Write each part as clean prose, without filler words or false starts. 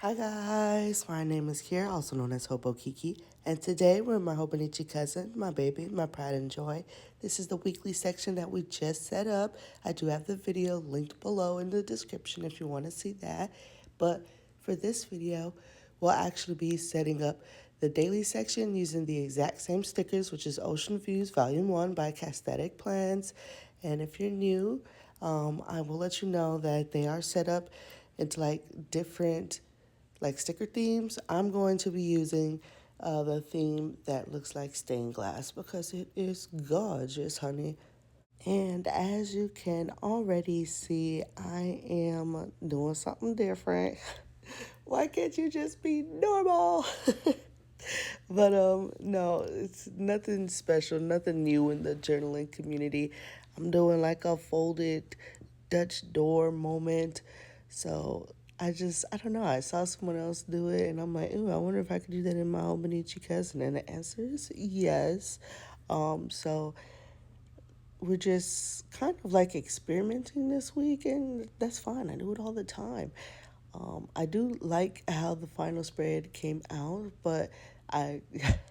Hi guys, my name is Kiera, also known as Hobokiki, and today we're my Hobonichi cousin, my baby, my pride and joy. This is the weekly section that we just set up. I do have the video linked below in the description if you want to see that. But for this video, we'll actually be setting up the daily section using the exact same stickers, which is Ocean Views Volume 1 by Castatic Plans. And if you're new, I will let you know that they are set up into like different like sticker themes. I'm going to be using the theme that looks like stained glass because it is gorgeous, honey. And as you can already see, I am doing something different. Why can't you just be normal? But no, it's nothing special, nothing new in the journaling community. I'm doing like a folded Dutch door moment. So I don't know. I saw someone else do it, and I'm like, ooh, I wonder if I could do that in my Hobonichi cousin. And the answer is yes. So we're just kind of like experimenting this week, and that's fine. I do it all the time. I do like how the final spread came out, but I,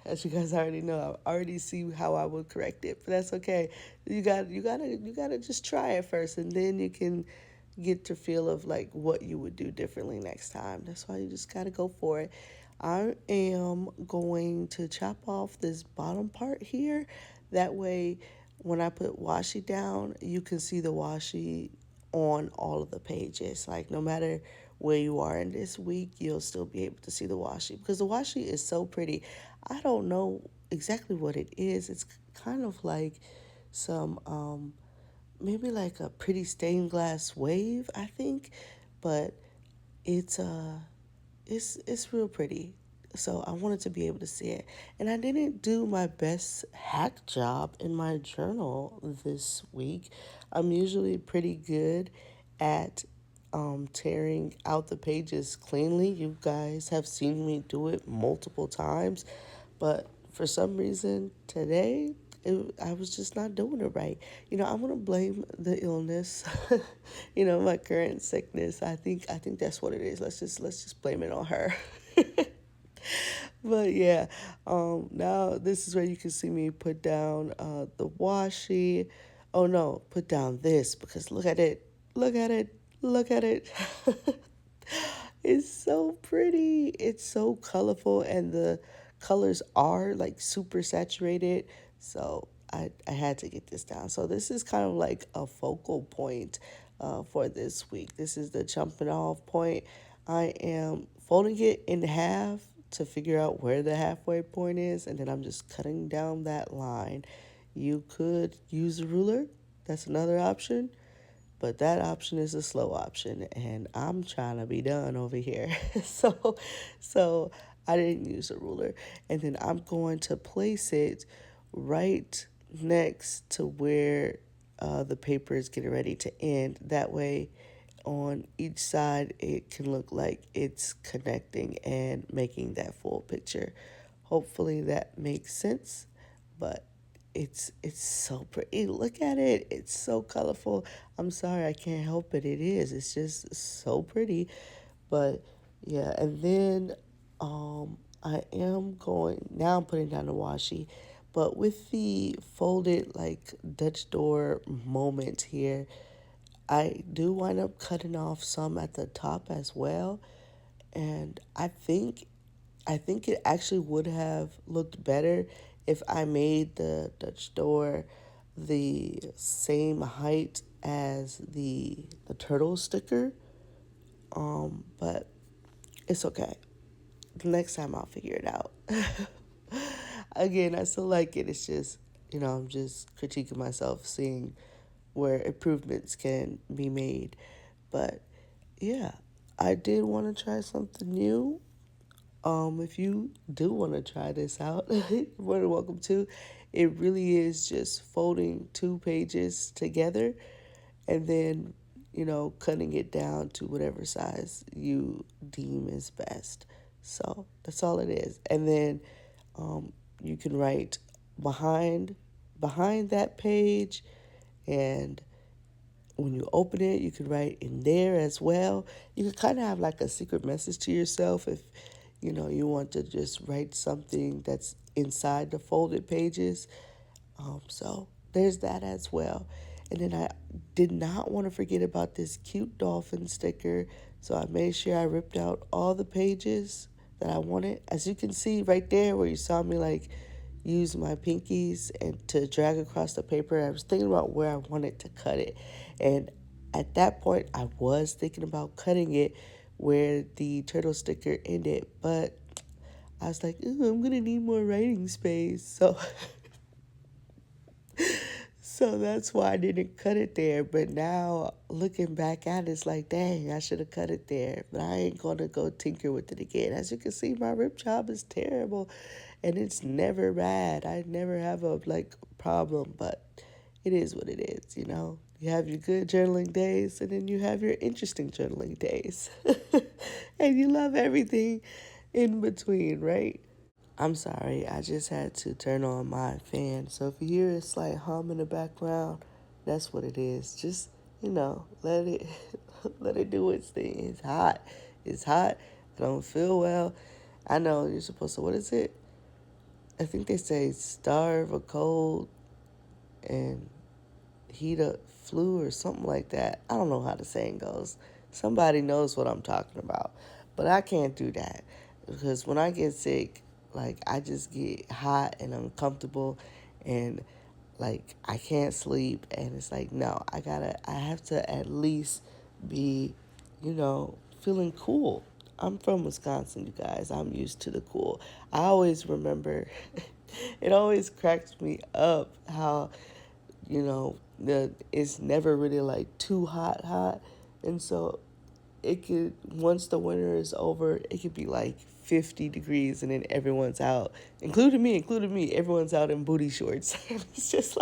as you guys already know, I already see how I would correct it. But that's okay. You gotta just try it first, and then you can get to feel of like what you would do differently next time. That's why you just gotta go for it. I am going to chop off this bottom part here. That way, when I put washi down, you can see the washi on all of the pages. Like no matter where you are in this week, you'll still be able to see the washi because the washi is so pretty. I don't know exactly what it is. It's kind of like some maybe like a pretty stained glass wave, I think, but it's it's real pretty. So I wanted to be able to see it. And I didn't do my best hack job in my journal this week. I'm usually pretty good at tearing out the pages cleanly. You guys have seen me do it multiple times, but for some reason today I was just not doing it right. I'm gonna blame the illness. My current sickness. I think that's what it is. Let's just blame it on her. But yeah, now this is where you can see me put down the washi. Oh no, put down this because look at it, look at it, look at it. It's so pretty. It's so colorful, and the colors are like super saturated. So I had to get this down. So this is kind of like a focal point for this week. This is the jumping off point. I am folding it in half to figure out where the halfway point is, and then I'm just cutting down that line. You could use a ruler. That's another option. But that option is a slow option, and I'm trying to be done over here. so, so I didn't use a ruler, and then I'm going to place it right next to where the paper is getting ready to end. That way, on each side, it can look like it's connecting and making that full picture. Hopefully, that makes sense, but it's so pretty. Look at it. It's so colorful. I'm sorry, I can't help it. It is. It's just so pretty. But yeah, and then I am going now. I'm putting down the washi, but with the folded like Dutch door moment here, I do wind up cutting off some at the top as well, and I think it actually would have looked better if I made the Dutch door the same height as the turtle sticker. But it's okay. The next time I'll figure it out. Again, I still like it. It's just, I'm just critiquing myself, seeing where improvements can be made. But yeah, I did want to try something new. If you do want to try this out, you're more than welcome to. It really is just folding two pages together and then, cutting it down to whatever size you deem is best. So that's all it is. And then you can write behind behind that page and when you open it, you can write in there as well. You can kind of have like a secret message to yourself if you want to just write something that's inside the folded pages. So there's that as well. And then I did not want to forget about this cute dolphin sticker. So I made sure I ripped out all the pages that I wanted. As you can see right there where you saw me like use my pinkies and to drag across the paper, I was thinking about where I wanted to cut it. And at that point, I was thinking about cutting it where the turtle sticker ended. But I was like, ooh, I'm going to need more writing space. So So that's why I didn't cut it there. But now looking back at it, it's like, dang, I should have cut it there. But I ain't going to go tinker with it again. As you can see, my rip job is terrible and it's never bad. I never have a problem, but it is what it is, you know. You have your good journaling days and then you have your interesting journaling days. And you love everything in between, right? I'm sorry, I just had to turn on my fan. So if you hear a slight hum in the background, that's what it is. Just, let it let it do its thing. It's hot. It's hot. I don't feel well. I know you're supposed to, what is it? I think they say starve a cold and heat up flu or something like that. I don't know how the saying goes. Somebody knows what I'm talking about. But I can't do that because when I get sick, I just get hot and uncomfortable and I can't sleep and it's like no, I have to at least be, feeling cool. I'm from Wisconsin, you guys. I'm used to the cool. I always remember it always cracks me up how it's never really too hot, and so it could once the winter is over, it could be 50 degrees, and then everyone's out, including me. Everyone's out in booty shorts. It's just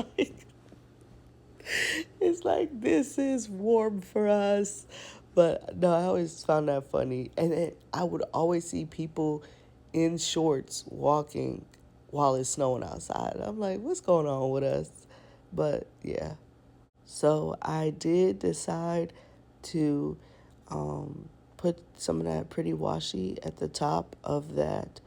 it's like this is warm for us, but no, I always found that funny, and then I would always see people in shorts walking while it's snowing outside. I'm like, what's going on with us? But yeah. So I did decide to put some of that pretty washi at the top of that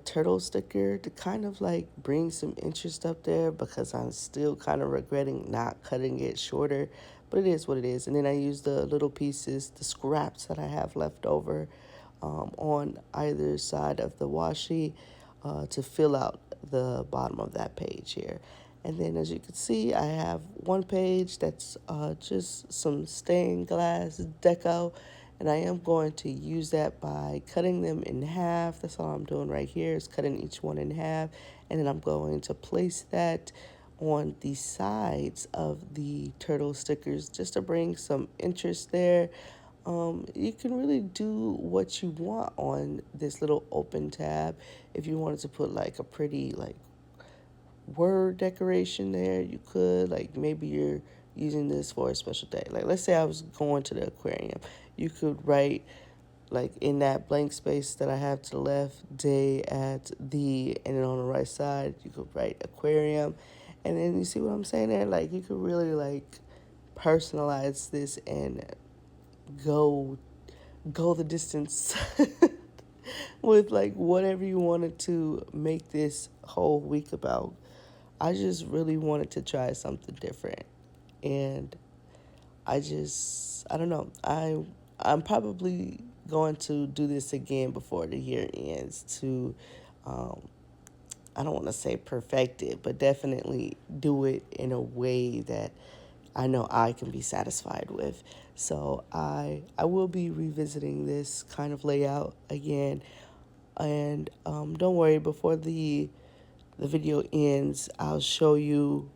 turtle sticker to kind of bring some interest up there because I'm still kind of regretting not cutting it shorter, but it is what it is. And then I used the little pieces, the scraps that I have left over on either side of the washi to fill out the bottom of that page here. And then as you can see, I have one page that's just some stained glass deco, and I am going to use that by cutting them in half. That's all I'm doing right here is cutting each one in half. And then I'm going to place that on the sides of the turtle stickers just to bring some interest there. You can really do what you want on this little open tab. If you wanted to put a pretty word decoration there, you could. Maybe you're using this for a special day. Let's say I was going to the aquarium. You could write in that blank space that I have to the left, day at the, and then on the right side you could write aquarium. And then you see what I'm saying there? You could really personalize this and go the distance with whatever you wanted to make this whole week about. I just really wanted to try something different, and I don't know. I'm probably going to do this again before the year ends to I don't want to say perfect it, but definitely do it in a way that I know I can be satisfied with. So I will be revisiting this kind of layout again, and don't worry, before the video ends, I'll show you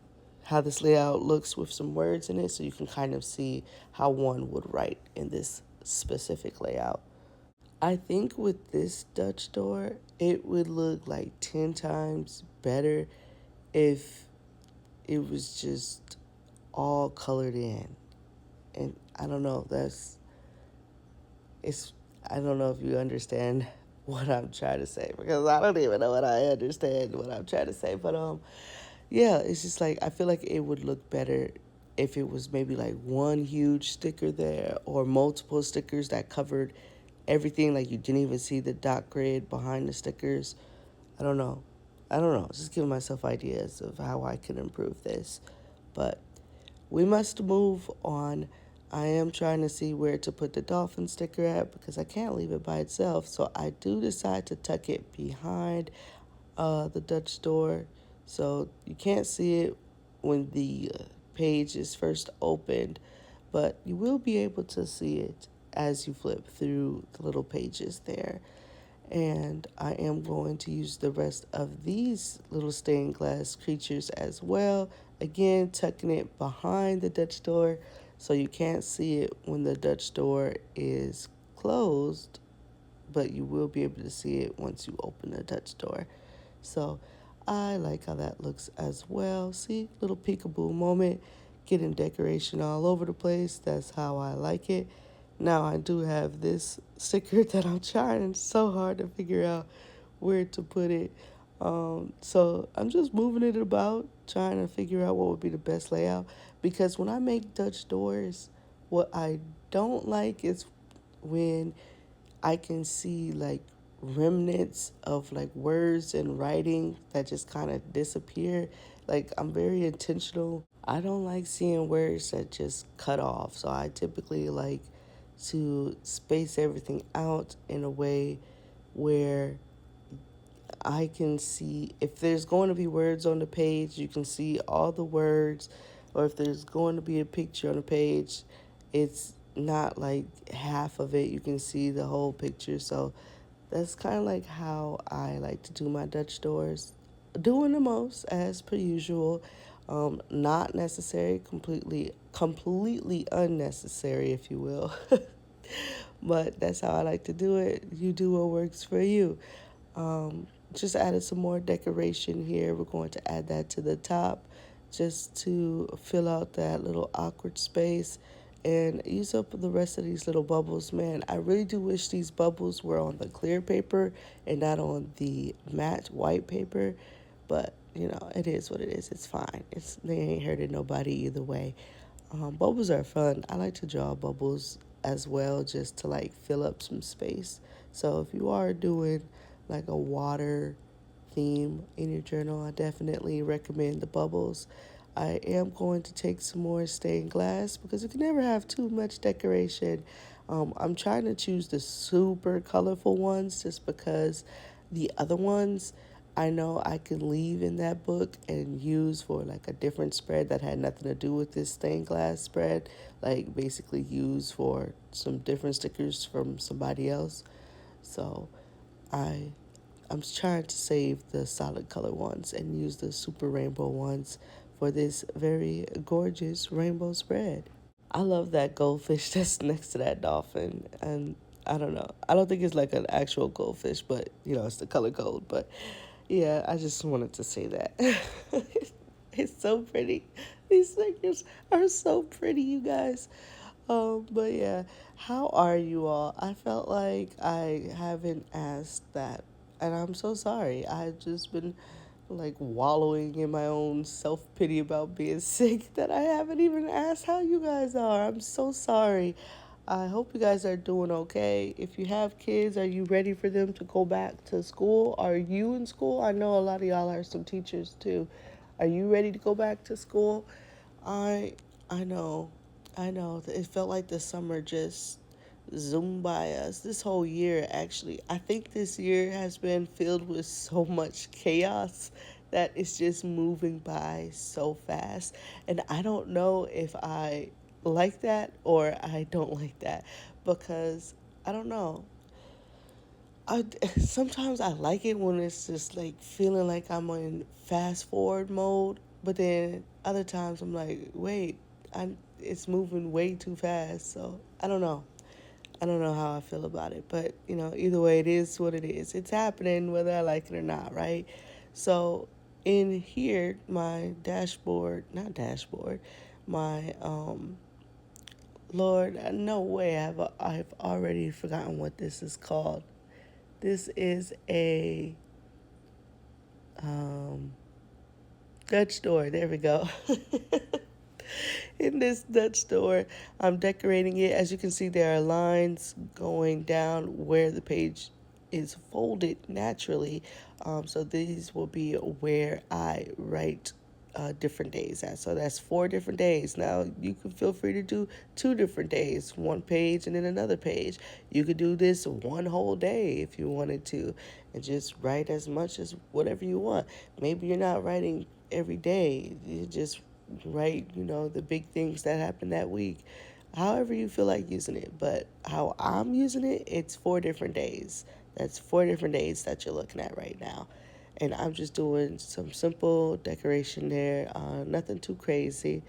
how this layout looks with some words in it so you can kind of see how one would write in this specific layout. I think with this Dutch door, it would look 10 times better if it was just all colored in. And I don't know, it's, I don't know if you understand what I'm trying to say because I don't even know what I understand what I'm trying to say. But yeah, it's just I feel like it would look better if it was maybe like one huge sticker there or multiple stickers that covered everything, like you didn't even see the dot grid behind the stickers. I don't know. I don't know. Just giving myself ideas of how I can improve this. But we must move on. I am trying to see where to put the dolphin sticker at because I can't leave it by itself. So I do decide to tuck it behind the Dutch door. So you can't see it when the page is first opened, but you will be able to see it as you flip through the little pages there. And I am going to use the rest of these little stained glass creatures as well. Again, tucking it behind the Dutch door so you can't see it when the Dutch door is closed, but you will be able to see it once you open the Dutch door. So I like how that looks as well. See, little peekaboo moment, getting decoration all over the place. That's how I like it. Now I do have this sticker that I'm trying so hard to figure out where to put it. So I'm just moving it about, trying to figure out what would be the best layout. Because when I make Dutch doors, what I don't like is when I can see like remnants of like words and writing that just kind of disappear. Like I'm very intentional. I don't like seeing words that just cut off. So I typically like to space everything out in a way where I can see if there's going to be words on the page, you can see all the words, or if there's going to be a picture on the page, it's not like half of it. You can see the whole picture. So that's kind of like how I like to do my Dutch doors. Doing the most as per usual. Not necessary, completely unnecessary, if you will. But that's how I like to do it. You do what works for you. Um, just added some more decoration here. We're going to add that to the top just to fill out that little awkward space and use up the rest of these little bubbles. Man, I really do wish these bubbles were on the clear paper and not on the matte white paper. But, you know, it is what it is. It's fine. They ain't hurting nobody either way. Bubbles are fun. I like to draw bubbles as well just to like fill up some space. So if you are doing like a water theme in your journal, I definitely recommend the bubbles. I am going to take some more stained glass because you can never have too much decoration. I'm trying to choose the super colorful ones just because the other ones I know I can leave in that book and use for like a different spread that had nothing to do with this stained glass spread. Like basically use for some different stickers from somebody else. So I I'm trying to save the solid color ones and use the super rainbow ones for this very gorgeous rainbow spread. I love that goldfish that's next to that dolphin. And I don't know. I don't think it's like an actual goldfish, but you know, it's the color gold. But yeah, I just wanted to say that. It's so pretty. These stickers are so pretty, you guys. But yeah, how are you all? I felt like I haven't asked that, and I'm so sorry. I've just been like wallowing in my own self pity about being sick that I haven't even asked how you guys are. I'm so sorry. I hope you guys are doing okay. If you have kids, are you ready for them to go back to school? Are you in school? I know a lot of y'all are some teachers too. Are you ready to go back to school? I I know. I know. It felt like the summer just zoomed by us. This whole year, actually. I think this year has been filled with so much chaos that it's just moving by so fast. And I don't know if I like that or I don't like that because I don't know. I sometimes I like it when it's just like feeling like I'm in fast forward mode, but then other times I'm like, wait, it's moving way too fast. So I don't know. I don't know how I feel about it, but you know, either way, it is what it is. It's happening whether I like it or not, right? So in here, my dashboard, not dashboard, my Lord, no way I've already forgotten what this is called. This is a um, Dutch door. There we go. in this nut store. I'm decorating it. As you can see, there are lines going down where the page is folded naturally. So these will be where I write different days at. So that's 4 different days. Now you can feel free to do 2 different days, one page and then another page. You could do this one whole day if you wanted to, and just write as much as whatever you want. Maybe you're not writing every day. You just write, the big things that happened that week. However you feel like using it. But how I'm using it, it's 4 different days. That's 4 different days that you're looking at right now. And I'm just doing some simple decoration there, nothing too crazy.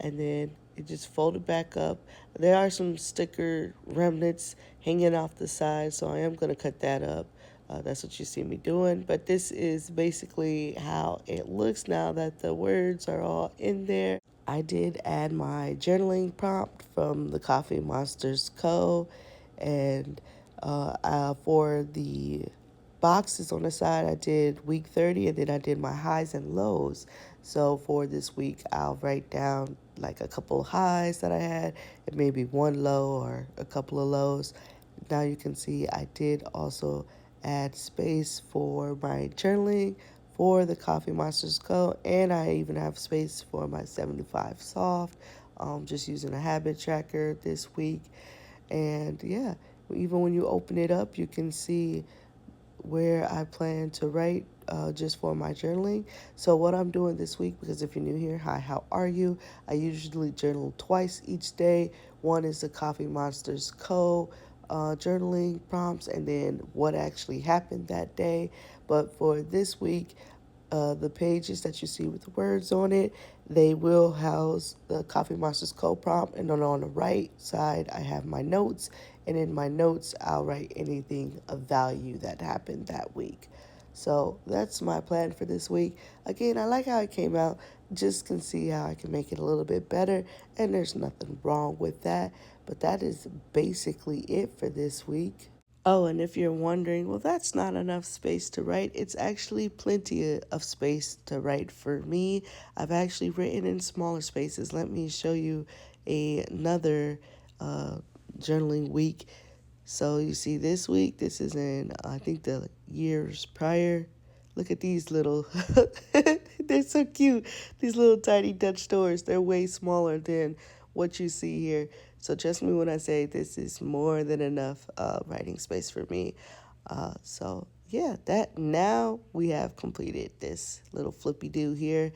And then it just folded back up. There are some sticker remnants hanging off the side, so I am going to cut that up. That's what you see me doing. But this is basically how it looks now that the words are all in there. I did add my journaling prompt from the Coffee Monsters Co. And for the boxes on the side, I did week 30, and then I did my highs and lows. So for this week, I'll write down like a couple of highs that I had and maybe one low or a couple of lows. Now you can see I did also add space for my journaling for the Coffee Monsters Co. And I even have space for my 75 soft, just using a habit tracker this week. And yeah, even when you open it up, you can see where I plan to write just for my journaling. So what I'm doing this week, because if you're new here, hi, how are you? I usually journal twice each day. One is the Coffee Monsters Co. Journaling prompts, and then what actually happened that day. But for this week, the pages that you see with the words on it, they will house the Coffee Monsters Co prompt, and then on the right side I have my notes, and in my notes I'll write anything of value that happened that week. So that's my plan for this week. Again, I like how it came out. Just can see how I can make it a little bit better, and there's nothing wrong with that. But that is basically it for this week. Oh, and if you're wondering, well, that's not enough space to write. It's actually plenty of space to write for me. I've actually written in smaller spaces. Let me show you another uh, journaling week. So you see this week, this is in, I think, the years prior. Look at these little, they're so cute. These little tiny Dutch doors, they're way smaller than what you see here. So trust me when I say this is more than enough writing space for me. So yeah, that now we have completed this little flippy do here.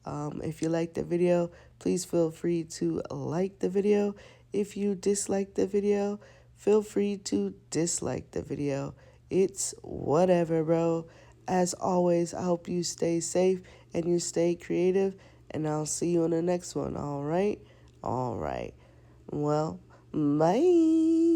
If you like the video, please feel free to like the video. If you dislike the video, feel free to dislike the video. It's whatever, bro. As always, I hope you stay safe and you stay creative, and I'll see you in the next one, all right? All right. Well, bye.